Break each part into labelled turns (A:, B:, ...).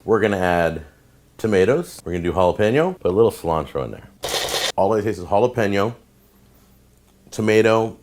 A: We're gonna add tomatoes. We're gonna do jalapeno, put a little cilantro in there. All I taste is jalapeno, tomato,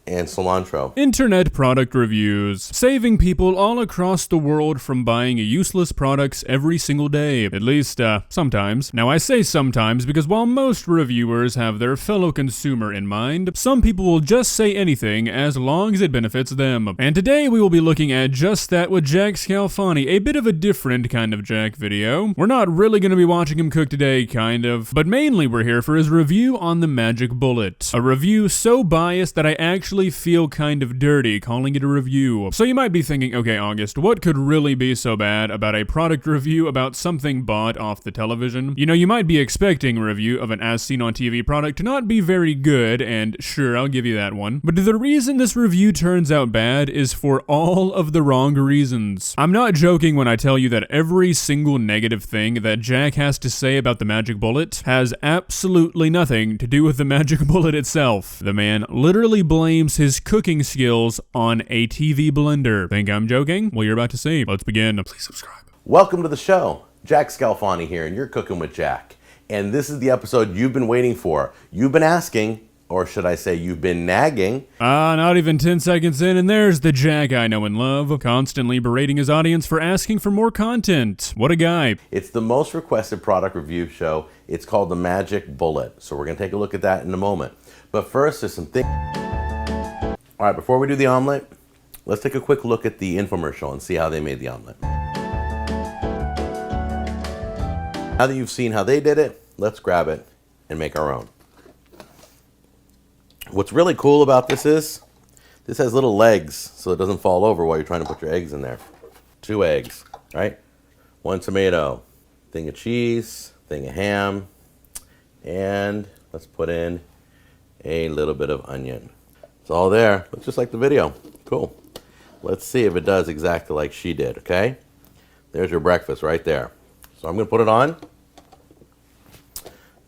A: and cilantro.
B: Internet product reviews. Saving people all across the world from buying useless products every single day. At least, sometimes. Now I say sometimes because while most reviewers have their fellow consumer in mind, some people will just say anything as long as it benefits them. And today we will be looking at just that with Jack Scalfani, a bit of a different kind of Jack video. We're not really going to be watching him cook today, kind of, but mainly we're here for his review on the Magic Bullet. A review so biased that I actually feel kind of dirty calling it a review. So you might be thinking, okay, August, what could really be so bad about a product review about something bought off the television? You know, you might be expecting a review of an as seen on TV product to not be very good, and sure, I'll give you that one. But the reason this review turns out bad is for all of the wrong reasons. I'm not joking when I tell you that every single negative thing that Jack has to say about the Magic Bullet has absolutely nothing to do with the Magic Bullet itself. The man literally blames his cooking skills on a TV blender. Think I'm joking? Well, you're about to see. Let's begin. Please subscribe.
A: Welcome to the show. Jack Scalfani here, and you're cooking with Jack. And this is the episode you've been waiting for. You've been asking, or should I say you've been nagging.
B: Not even 10 seconds in, and there's the Jack I know and love, constantly berating his audience for asking for more content. What a guy.
A: It's the most requested product review show. It's called the Magic Bullet. So we're going to take a look at that in a moment. But first, there's some things. All right, before we do the omelet, let's take a quick look at the infomercial and see how they made the omelet. Now that you've seen how they did it, let's grab it and make our own. What's really cool about this is, this has little legs so it doesn't fall over while you're trying to put your eggs in there. 2 eggs, right? 1 tomato, thing of cheese, thing of ham, and let's put in a little bit of onion. It's all there. Looks just like the video. Cool. Let's see if it does exactly like she did, okay? There's your breakfast right there. So I'm going to put it on.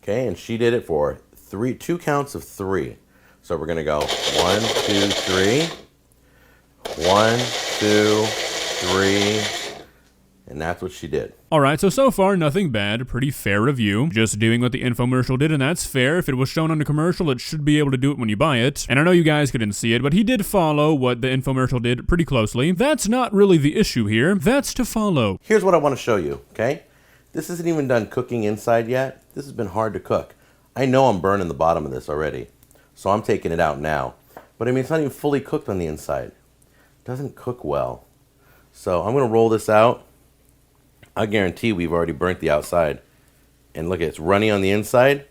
A: Okay, and she did it for 2 counts of 3. So we're going to go 1, 2, 3. 1, 2, 3. And that's what she did.
B: Alright, so far, nothing bad. Pretty fair review. Just doing what the infomercial did, and that's fair. If it was shown on the commercial, it should be able to do it when you buy it. And I know you guys couldn't see it, but he did follow what the infomercial did pretty closely. That's not really the issue here. That's to follow.
A: Here's what I want to show you, okay? This isn't even done cooking inside yet. This has been hard to cook. I know I'm burning the bottom of this already, so I'm taking it out now. But I mean, it's not even fully cooked on the inside. It doesn't cook well. So I'm going to roll this out. I guarantee we've already burnt the outside. And look, it's runny on the inside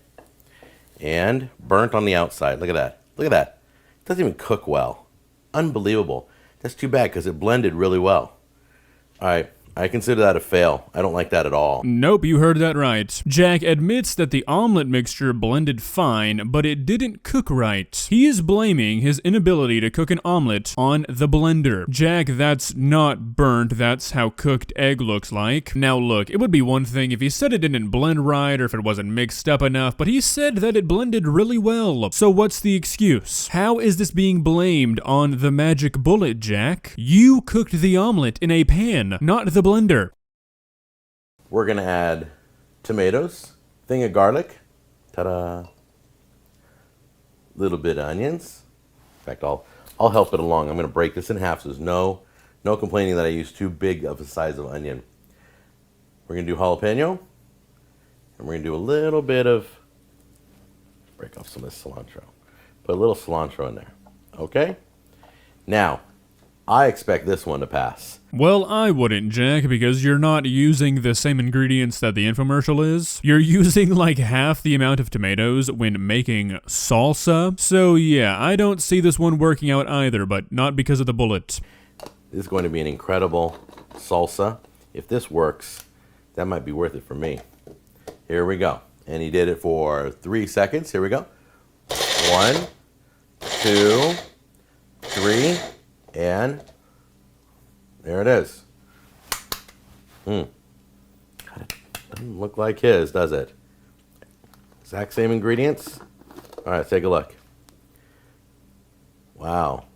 A: and burnt on the outside. Look at that. Look at that. It doesn't even cook well. Unbelievable. That's too bad because it blended really well. All right. I consider that a fail. I don't like that at all.
B: Nope, you heard that right. Jack admits that the omelet mixture blended fine, but it didn't cook right. He is blaming his inability to cook an omelet on the blender. Jack, that's not burnt, that's how cooked egg looks like. Now look, it would be one thing if he said it didn't blend right or if it wasn't mixed up enough, but he said that it blended really well. So what's the excuse? How is this being blamed on the Magic Bullet, Jack? You cooked the omelet in a pan, not the blender.
A: We're going to add tomatoes, thing of garlic, ta-da, little bit of onions. In fact, I'll help it along. I'm going to break this in half so there's no complaining that I use too big of a size of onion. We're going to do jalapeno, and we're going to do a little bit of, break off some of this cilantro. Put a little cilantro in there, okay? Now, I expect this one to pass.
B: Well, I wouldn't, Jack, because you're not using the same ingredients that the infomercial is. You're using like half the amount of tomatoes when making salsa. So yeah, I don't see this one working out either, but not because of the bullet.
A: This is going to be an incredible salsa. If this works, that might be worth it for me. Here we go. And he did it for 3 seconds. Here we go. 1, 2, 3. And there it is. God, it doesn't look like his, does it? Exact same ingredients. All right, take a look. Wow.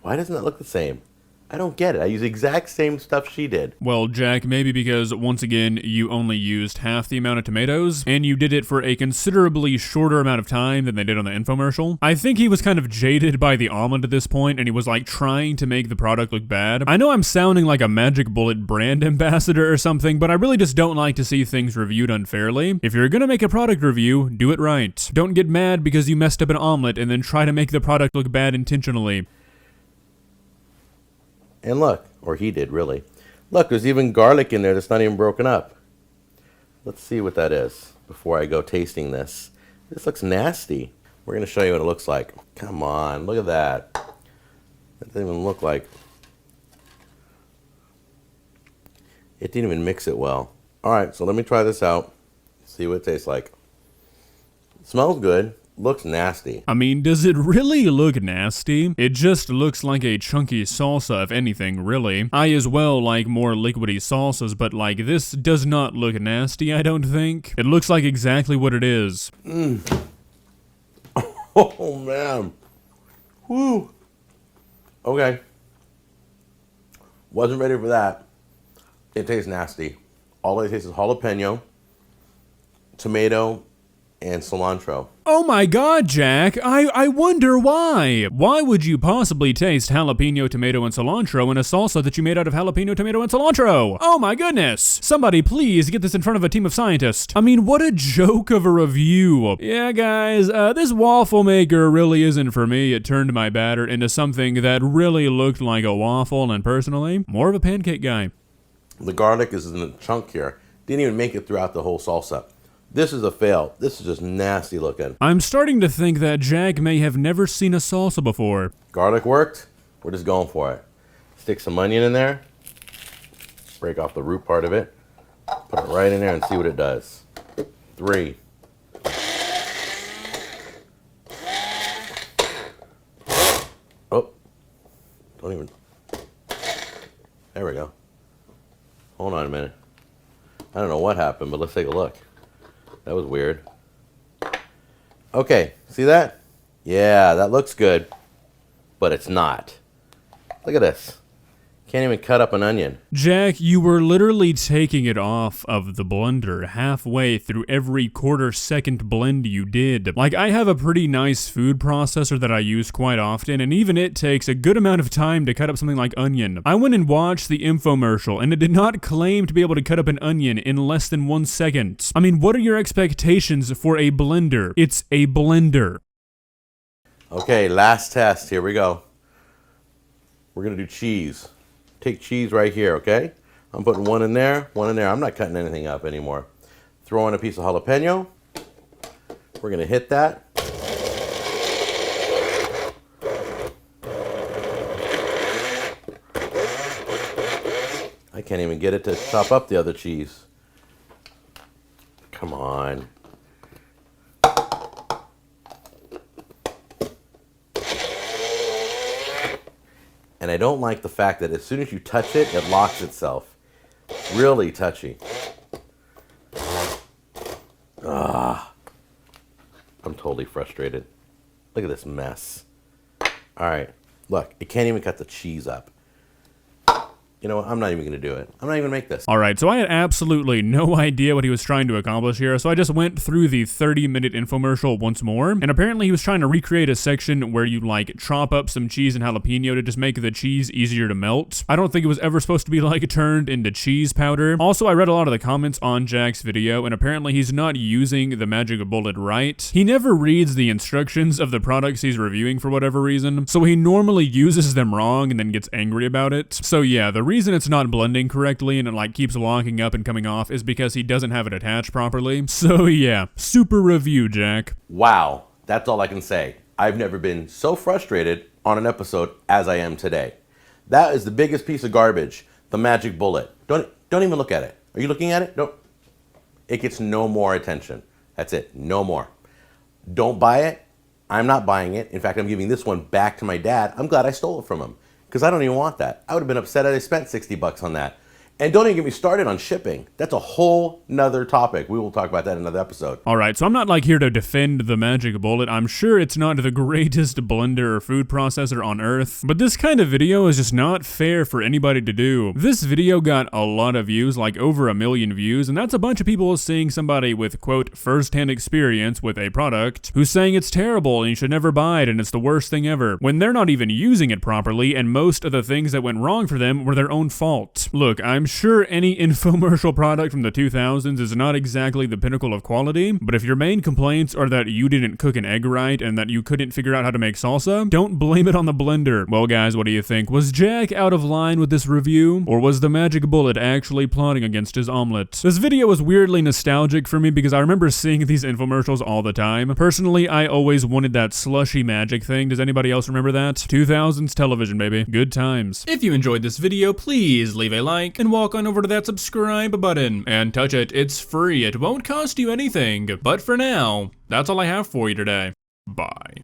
A: Why doesn't it look the same? I don't get it. I use the exact same stuff she did.
B: Well, Jack, maybe because, once again, you only used half the amount of tomatoes, and you did it for a considerably shorter amount of time than they did on the infomercial. I think he was kind of jaded by the omelet at this point, and he was like trying to make the product look bad. I know I'm sounding like a Magic Bullet brand ambassador or something, but I really just don't like to see things reviewed unfairly. If you're gonna make a product review, do it right. Don't get mad because you messed up an omelet and then try to make the product look bad intentionally.
A: And look, or he did really. Look, there's even garlic in there that's not even broken up. Let's see what that is before I go tasting this. This looks nasty. We're going to show you what it looks like. Come on, look at that. That didn't even look like... It didn't even mix it well. All right, so let me try this out. See what it tastes like. It smells good. Looks nasty.
B: I mean, does it really look nasty? It just looks like a chunky salsa, if anything, really. I as well like more liquidy salsas, but like this does not look nasty, I don't think. It looks like exactly what it is.
A: Oh, man. Whew. Okay. Wasn't ready for that. It tastes nasty. All it tastes is jalapeno, tomato, and cilantro.
B: Oh my god, Jack, I wonder why. Why would you possibly taste jalapeno, tomato, and cilantro in a salsa that you made out of jalapeno, tomato, and cilantro? Oh my goodness. Somebody please get this in front of a team of scientists. I mean, what a joke of a review. Yeah, guys, this waffle maker really isn't for me. It turned my batter into something that really looked like a waffle, and personally, more of a pancake guy.
A: The garlic is in a chunk here. Didn't even make it throughout the whole salsa. This is a fail. This is just nasty looking.
B: I'm starting to think that Jack may have never seen a salsa before.
A: Garlic worked. We're just going for it. Stick some onion in there. Break off the root part of it. Put it right in there and see what it does. 3. Oh. Don't even. There we go. Hold on a minute. I don't know what happened, but let's take a look. That was weird. Okay, see that? Yeah, that looks good, but it's not. Look at this. Can't even cut up an onion.
B: Jack, you were literally taking it off of the blender halfway through every quarter-second blend you did. Like, I have a pretty nice food processor that I use quite often, and even it takes a good amount of time to cut up something like onion. I went and watched the infomercial, and it did not claim to be able to cut up an onion in less than 1 second. I mean, what are your expectations for a blender? It's a blender.
A: Okay, last test. Here we go. We're going to do cheese. Take cheese right here, okay? I'm putting one in there, one in there. I'm not cutting anything up anymore. Throw in a piece of jalapeno. We're going to hit that. I can't even get it to chop up the other cheese. Come on. And I don't like the fact that as soon as you touch it, it locks itself. Really touchy. I'm totally frustrated. Look at this mess. All right, look, it can't even cut the cheese up. You know what? I'm not even going to do it. I'm not even going to make this.
B: All right, so I had absolutely no idea what he was trying to accomplish here, so I just went through the 30-minute infomercial once more, and apparently he was trying to recreate a section where you, like, chop up some cheese and jalapeno to just make the cheese easier to melt. I don't think it was ever supposed to be, like, turned into cheese powder. Also, I read a lot of the comments on Jack's video, and apparently he's not using the magic bullet right. He never reads the instructions of the products he's reviewing for whatever reason, so he normally uses them wrong and then gets angry about it. So yeah, the reason it's not blending correctly and it like keeps locking up and coming off is because he doesn't have it attached properly. So yeah, super review, Jack.
A: Wow, that's all I can say. I've never been so frustrated on an episode as I am today. That is the biggest piece of garbage, the magic bullet. Don't even look at it. Are you looking at it? No. It gets no more attention. That's it, no more. Don't buy it. I'm not buying it. In fact, I'm giving this one back to my dad. I'm glad I stole it from him because I don't even want that. I would have been upset had I spent $60 on that. And don't even get me started on shipping. That's a whole nother topic. We will talk about that in another episode.
B: Alright, so I'm not like here to defend the Magic Bullet. I'm sure it's not the greatest blender or food processor on earth, but this kind of video is just not fair for anybody to do. This video got a lot of views, like over 1 million views, and that's a bunch of people seeing somebody with, quote, first-hand experience with a product who's saying it's terrible and you should never buy it and it's the worst thing ever, when they're not even using it properly and most of the things that went wrong for them were their own fault. Look, I'm sure any infomercial product from the 2000s is not exactly the pinnacle of quality, but if your main complaints are that you didn't cook an egg right and that you couldn't figure out how to make salsa, don't blame it on the blender. Well guys, what do you think? Was Jack out of line with this review? Or was the Magic Bullet actually plotting against his omelet? This video was weirdly nostalgic for me because I remember seeing these infomercials all the time. Personally, I always wanted that slushy magic thing. Does anybody else remember that? 2000s television, baby. Good times. If you enjoyed this video, please leave a like and walk on over to that subscribe button and touch it. It's free. It won't cost you anything. But for now, that's all I have for you today. Bye.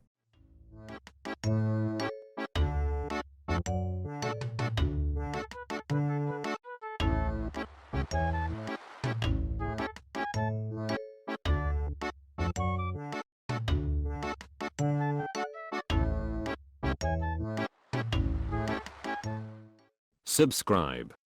C: Subscribe.